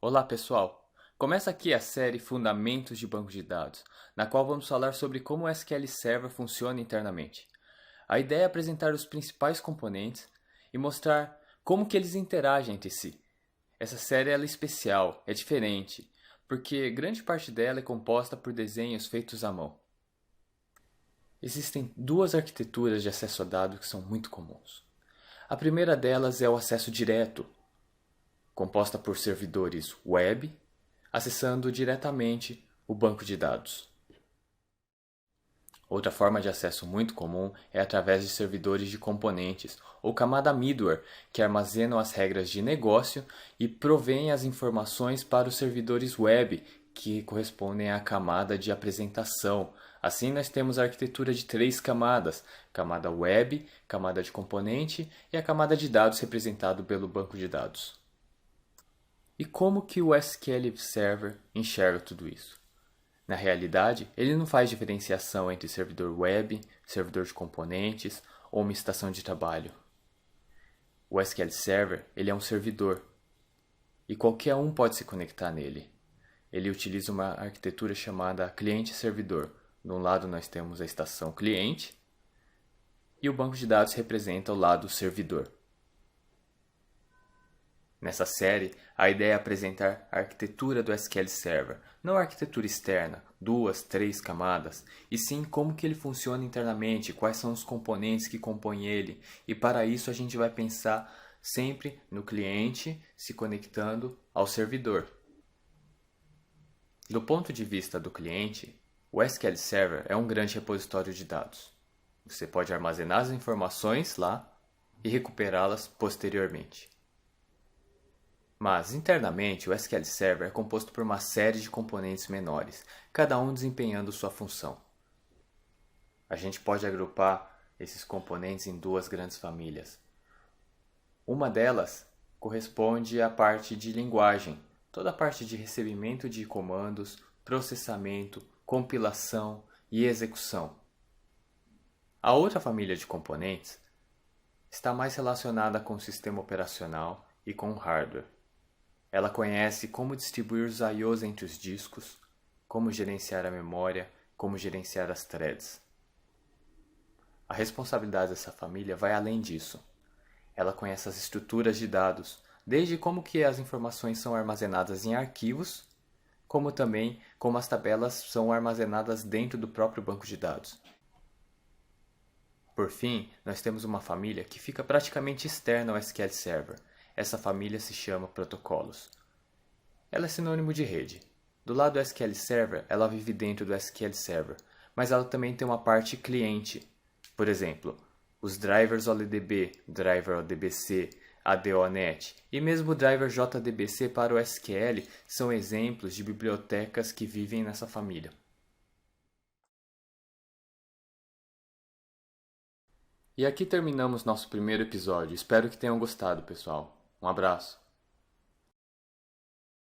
Olá pessoal, começa aqui a série Fundamentos de Banco de Dados, na qual vamos falar sobre como o SQL Server funciona internamente. A ideia é apresentar os principais componentes e mostrar como que eles interagem entre si. Essa série ela é especial, é diferente, porque grande parte dela é composta por desenhos feitos à mão. Existem duas arquiteturas de acesso a dados que são muito comuns. A primeira delas é o acesso direto, composta por servidores web, acessando diretamente o banco de dados. Outra forma de acesso muito comum é através de servidores de componentes ou camada middleware, que armazenam as regras de negócio e provêm as informações para os servidores web, que correspondem à camada de apresentação. Assim, nós temos a arquitetura de três camadas: camada web, camada de componente e a camada de dados representado pelo banco de dados. E como que o SQL Server enxerga tudo isso? Na realidade, ele não faz diferenciação entre servidor web, servidor de componentes ou uma estação de trabalho. O SQL Server ele é um servidor e qualquer um pode se conectar nele. Ele utiliza uma arquitetura chamada cliente-servidor. De um lado nós temos a estação cliente e o banco de dados representa o lado servidor. Nessa série, a ideia é apresentar a arquitetura do SQL Server, não a arquitetura externa, 2, 3 camadas, e sim como que ele funciona internamente, quais são os componentes que compõem ele, e para isso a gente vai pensar sempre no cliente se conectando ao servidor. Do ponto de vista do cliente, o SQL Server é um grande repositório de dados. Você pode armazenar as informações lá e recuperá-las posteriormente. Mas, internamente, o SQL Server é composto por uma série de componentes menores, cada um desempenhando sua função. A gente pode agrupar esses componentes em duas grandes famílias. Uma delas corresponde à parte de linguagem, toda a parte de recebimento de comandos, processamento, compilação e execução. A outra família de componentes está mais relacionada com o sistema operacional e com o hardware. Ela conhece como distribuir os I/Os entre os discos, como gerenciar a memória, como gerenciar as threads. A responsabilidade dessa família vai além disso. Ela conhece as estruturas de dados, desde como que as informações são armazenadas em arquivos, como também como as tabelas são armazenadas dentro do próprio banco de dados. Por fim, nós temos uma família que fica praticamente externa ao SQL Server. Essa família se chama protocolos. Ela é sinônimo de rede. Do lado do SQL Server, ela vive dentro do SQL Server, mas ela também tem uma parte cliente. Por exemplo, os drivers OLDB, driver ODBC, ADONet e mesmo o driver JDBC para o SQL são exemplos de bibliotecas que vivem nessa família. E aqui terminamos nosso primeiro episódio. Espero que tenham gostado, pessoal. Um abraço.